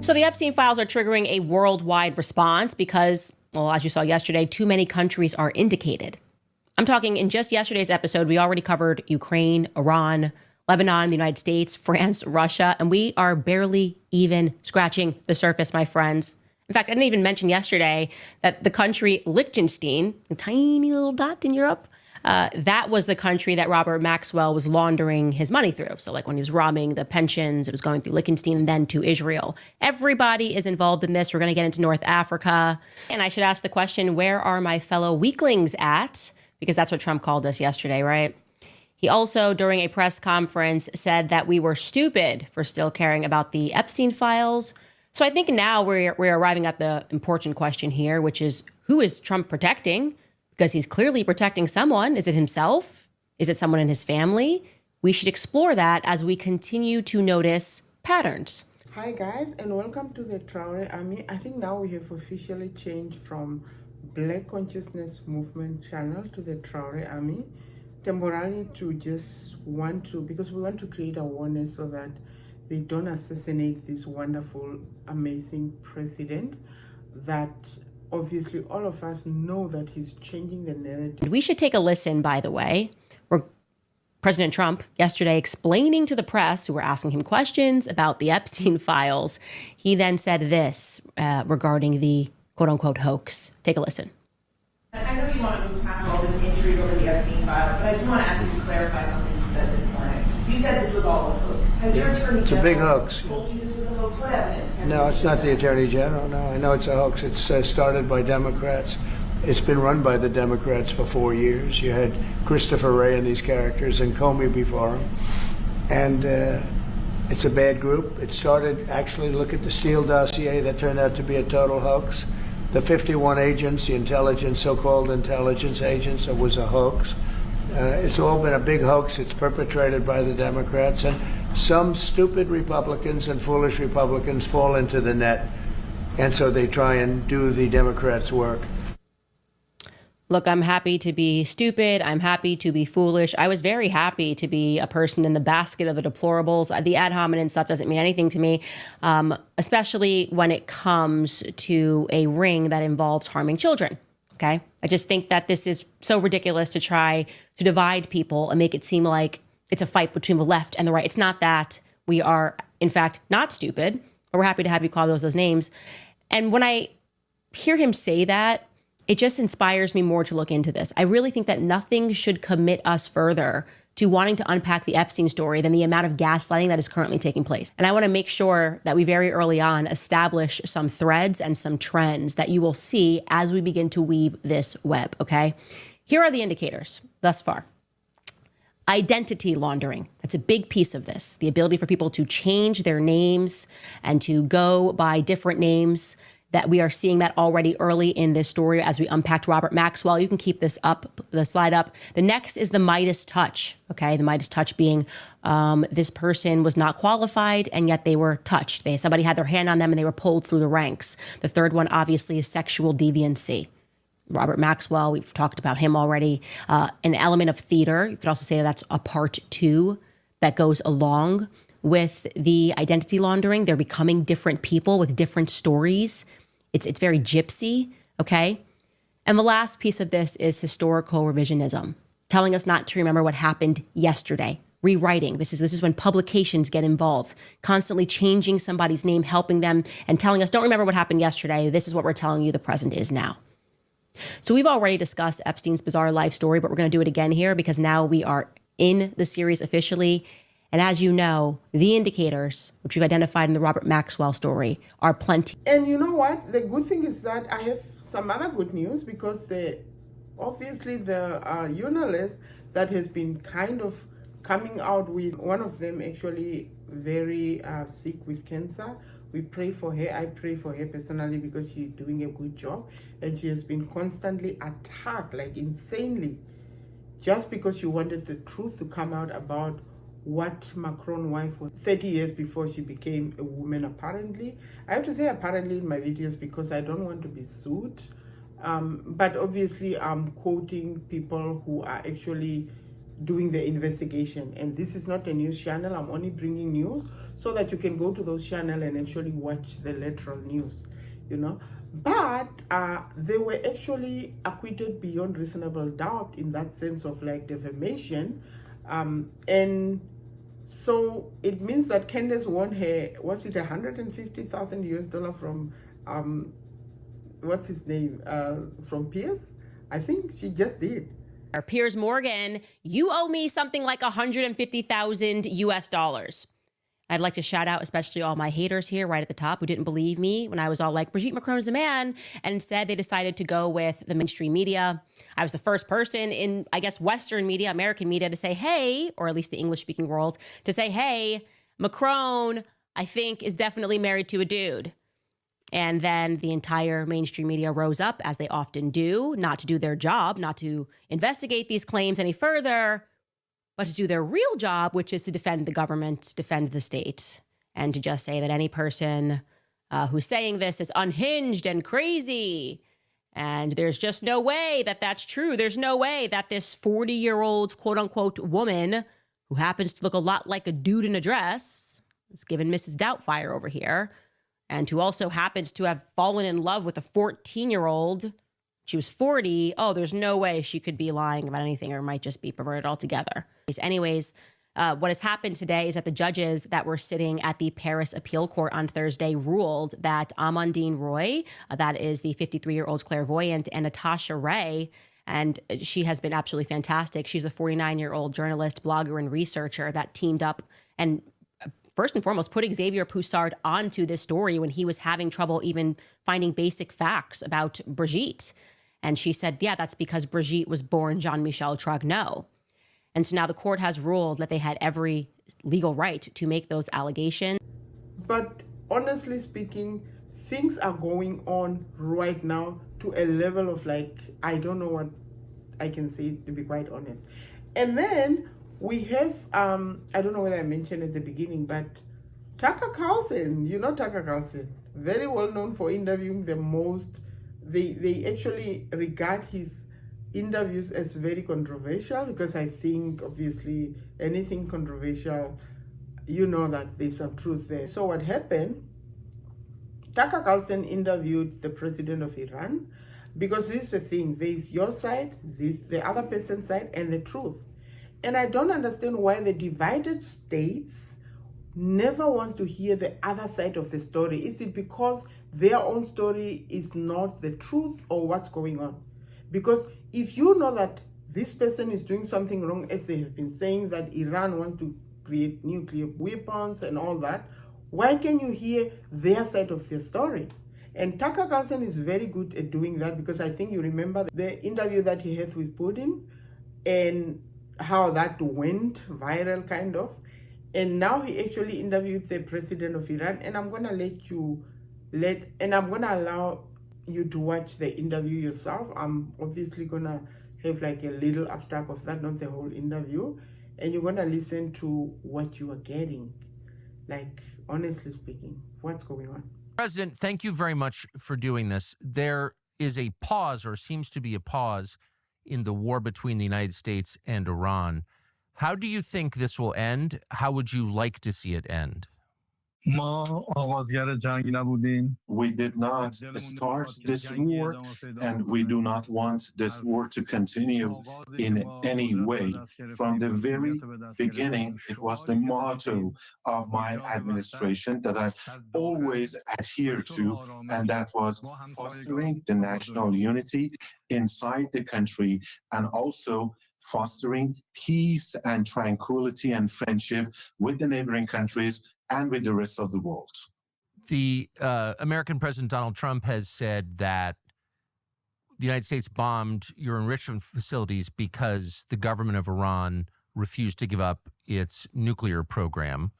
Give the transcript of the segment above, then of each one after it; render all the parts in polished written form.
So the Epstein files are triggering a worldwide response because, well, as you saw yesterday, too many countries are indicated. I'm talking in just yesterday's episode, we already covered Ukraine, Iran, Lebanon, the United States, France, Russia, and we are barely even scratching the surface, my friends. In fact, I didn't even mention yesterday that the country Liechtenstein, a tiny little dot in Europe, that was the country that Robert Maxwell was laundering his money through. So like when he was robbing the pensions, it was going through Liechtenstein and then to Israel. Everybody is involved in this. We're going to get into North Africa. And I should ask the question, where are my fellow weaklings at? Because that's what Trump called us yesterday, right? He also, during a press conference, said that we were stupid for still caring about the Epstein files. So I think now we're arriving at the important question here, which is, who is Trump protecting? Because he's clearly protecting someone. Is it himself? Is it someone in his family? We should explore that as we continue to notice patterns. Hi guys, and welcome to the Traore Army. I think now we have officially changed from Black Consciousness Movement channel to the Traore Army, temporarily to just because we want to create awareness so that they don't assassinate this wonderful, amazing president that obviously all of us know that he's changing the narrative. We should take a listen, by the way, where President Trump yesterday explaining to the press who were asking him questions about the Epstein files. He then said this regarding the quote unquote hoax. Take a listen. I know you want to move past all this intrigue over the Epstein files, but I do want to ask you to clarify something you said this morning. You said this was all a hoax. Has your attorney It's a big hoax. told you this was a hoax? What evidence? No, it's not the Attorney General. No, I know it's a hoax. It's started by Democrats. It's been run by the Democrats for 4 years. You had Christopher Wray and these characters and Comey before him. And it's a bad group. It started, actually, look at the Steele dossier. That turned out to be a total hoax. The 51 agents, the intelligence, so-called intelligence agents, it was a hoax. It's all been a big hoax. It's perpetrated by the Democrats. And some stupid Republicans and foolish Republicans fall into the net. And so they try and do the Democrats' work. Look, I'm happy to be stupid. I'm happy to be foolish. I was very happy to be a person in the basket of the deplorables. The ad hominem stuff doesn't mean anything to me, especially when it comes to a ring that involves harming children. Okay, I just think that this is so ridiculous to try to divide people and make it seem like it's a fight between the left and the right. It's not that. We are, in fact, not stupid, but we're happy to have you call those names. And when I hear him say that, it just inspires me more to look into this. I really think that nothing should commit us further to wanting to unpack the Epstein story than the amount of gaslighting that is currently taking place. And I want to make sure that we very early on establish some threads and some trends that you will see as we begin to weave this web, okay? Here are the indicators thus far. Identity laundering. That's a big piece of this. The ability for people to change their names and to go by different names, that we are seeing that already early in this story as we unpacked Robert Maxwell. You can keep this up, the slide up. The next is the Midas touch, okay? The Midas touch being this person was not qualified and yet they were touched. Somebody had their hand on them and they were pulled through the ranks. The third one obviously is sexual deviancy. Robert Maxwell, we've talked about him already. An element of theater, you could also say that's a part 2 that goes along with the identity laundering. They're becoming different people with different stories. It's very gypsy, okay? And the last piece of this is historical revisionism, telling us not to remember what happened yesterday. Rewriting. This is when publications get involved, constantly changing somebody's name, helping them, and telling us, don't remember what happened yesterday. This is what we're telling you the present is now. So we've already discussed Epstein's bizarre life story, but we're going to do it again here because now we are in the series officially. And as you know, the indicators, which we've identified in the Robert Maxwell story, are plenty. And you know what? The good thing is that I have some other good news because obviously the journalist that has been kind of coming out with, one of them actually very sick with cancer. We pray for her. I pray for her personally because she's doing a good job. And she has been constantly attacked, like insanely, just because she wanted the truth to come out about what Macron's wife was 30 years before she became a woman, apparently. I have to say apparently in my videos because I don't want to be sued. But obviously I'm quoting people who are actually doing the investigation. And this is not a news channel. I'm only bringing news. so that you can go to those channels and actually watch the literal news, you know. But they were actually acquitted beyond reasonable doubt in that sense of like defamation. And so it means that Candace won her, was it $150,000 from, what's his name, from Pierce? I think she just did. Piers Morgan, you owe me something like $150,000. I'd like to shout out especially all my haters here right at the top who didn't believe me when I was all like, Brigitte Macron is a man, and instead they decided to go with the mainstream media. I was the first person in, I guess, Western media, American media, to say, hey, or at least the English-speaking world, to say, hey, Macron, I think, is definitely married to a dude. And then the entire mainstream media rose up, as they often do, not to do their job, not to investigate these claims any further, but to do their real job, which is to defend the government, defend the state, and to just say that any person who's saying this is unhinged and crazy. And there's just no way that that's true. There's no way that this 40-year-old, quote unquote, woman who happens to look a lot like a dude in a dress, is given Mrs. Doubtfire over here, and who also happens to have fallen in love with a 14-year-old. She was 40. Oh, there's no way she could be lying about anything, or might just be perverted altogether. Anyways, what has happened today is that the judges that were sitting at the Paris Appeal Court on Thursday ruled that Amandine Roy, that is the 53-year-old clairvoyant, and Natasha Ray, and she has been absolutely fantastic. She's a 49-year-old journalist, blogger, and researcher that teamed up and first and foremost put Xavier Poussard onto this story when he was having trouble even finding basic facts about Brigitte. And she said, yeah, that's because Brigitte was born Jean-Michel Tragneau. And so now the court has ruled that they had every legal right to make those allegations. But honestly speaking, things are going on right now to a level of like, I don't know what I can say, to be quite honest. And then we have, I don't know whether I mentioned at the beginning, but Tucker Carlson, you know Tucker Carlson, very well known for interviewing the most. They actually regard his interviews as very controversial, because I think obviously anything controversial, you know that there's some truth there. So what happened, Tucker Carlson interviewed the president of Iran, because this is the thing, there's your side, this the other person's side, and the truth. And I don't understand why the divided states never want to hear the other side of the story. Is it because their own story is not the truth, or what's going on? Because if you know that this person is doing something wrong, as they have been saying that Iran wants to create nuclear weapons and all that, why can you hear their side of the story? And Tucker Carlson is very good at doing that, because I think you remember the interview that he had with Putin and how that went viral kind of. And now he actually interviewed the president of Iran, and I'm gonna I'm gonna allow you to watch the interview yourself. I'm obviously gonna have like a little abstract of that, not the whole interview, and you're gonna listen to what you are getting. Like, honestly speaking, what's going on? President, thank you very much for doing this. There is a pause, or seems to be a pause, in the war between the United States and Iran. How do you think this will end? How would you like to see it end? We did not start this war, and we do not want this war to continue in any way. From the very beginning, it was the motto of my administration that I always adhere to, and that was fostering the national unity inside the country, and also fostering peace and tranquility and friendship with the neighboring countries and with the rest of the world. The American President Donald Trump has said that the United States bombed your enrichment facilities because the government of Iran refused to give up its nuclear program,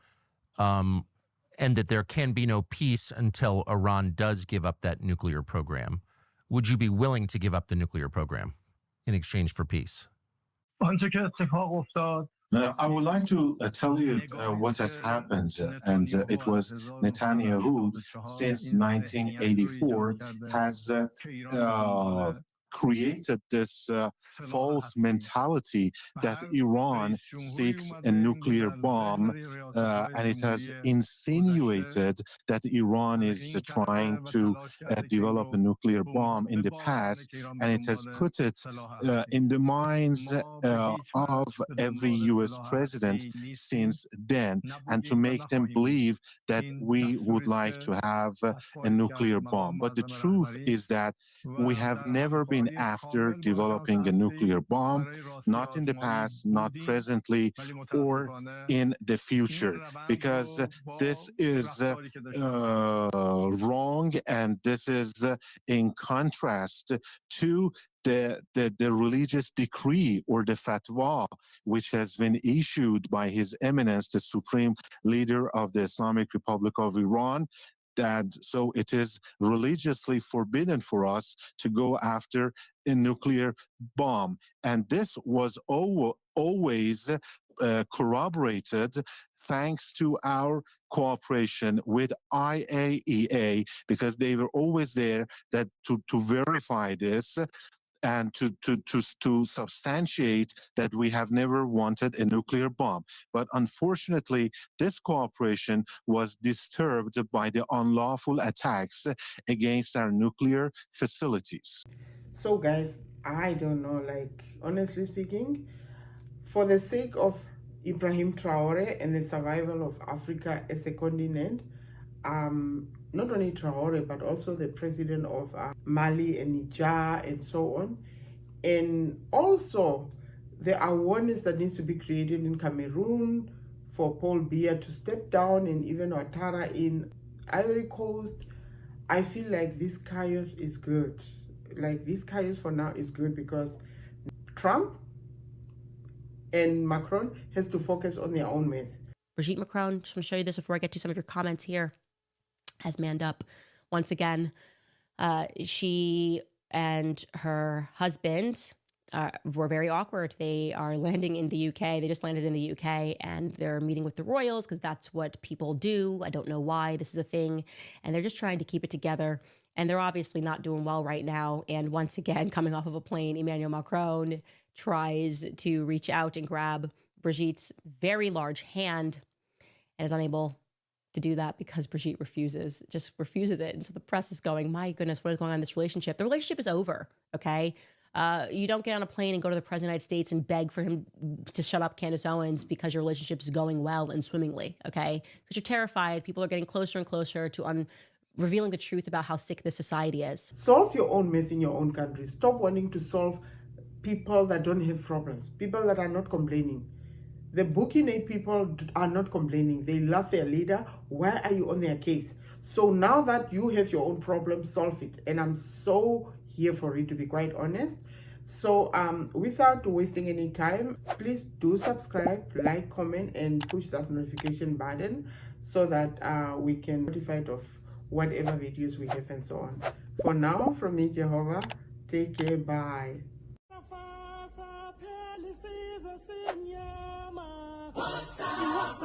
and that there can be no peace until Iran does give up that nuclear program. Would you be willing to give up the nuclear program in exchange for peace? I would like to tell you what has happened, and it was Netanyahu since 1984 has created this false mentality that Iran seeks a nuclear bomb, and it has insinuated that Iran is trying to develop a nuclear bomb in the past, and it has put it in the minds of every US president since then, and to make them believe that we would like to have a nuclear bomb. But the truth is that we have never been after developing a nuclear bomb, not in the past, not presently, or in the future, because this is wrong, and this is in contrast to the religious decree or the fatwa, which has been issued by His Eminence, the Supreme Leader of the Islamic Republic of Iran, that so it is religiously forbidden for us to go after a nuclear bomb. And this was always corroborated thanks to our cooperation with IAEA, because they were always there that to verify this and to substantiate that we have never wanted a nuclear bomb. But unfortunately, this cooperation was disturbed by the unlawful attacks against our nuclear facilities. So guys, I don't know, like, honestly speaking, for the sake of Ibrahim Traore and the survival of Africa as a continent, not only Traore, but also the president of Mali and Niger and so on. And also the awareness that needs to be created in Cameroon for Paul Biya to step down, and even Ouattara in Ivory Coast. I feel like this chaos is good. Like, this chaos for now is good, because Trump and Macron has to focus on their own mess. Brigitte Macron, just want to show you this before I get to some of your comments here, has manned up once again. She and her husband were very awkward. They are landing in the UK. They just landed in the UK, and they're meeting with the royals because that's what people do. I don't know why this is a thing. And they're just trying to keep it together. And they're obviously not doing well right now. And once again, coming off of a plane, Emmanuel Macron tries to reach out and grab Brigitte's very large hand and is unable to do that because Brigitte just refuses it. And so the press is going, my goodness, what is going on in this relationship? The relationship is over, okay? You don't get on a plane and go to the President of the United States and beg for him to shut up Candace Owens because your relationship is going well and swimmingly, okay? Because you're terrified. People are getting closer and closer to revealing the truth about how sick this society is. Solve your own mess in your own country. Stop wanting to solve people that don't have problems, people that are not complaining. The Burkina people are not complaining. They love their leader. Why are you on their case? So now that you have your own problem, solve it. And I'm so here for it, to be quite honest. So without wasting any time, please do subscribe, like, comment, and push that notification button so that we can be notified of whatever videos we have and so on. For now, from me, Jehovah, take care, bye.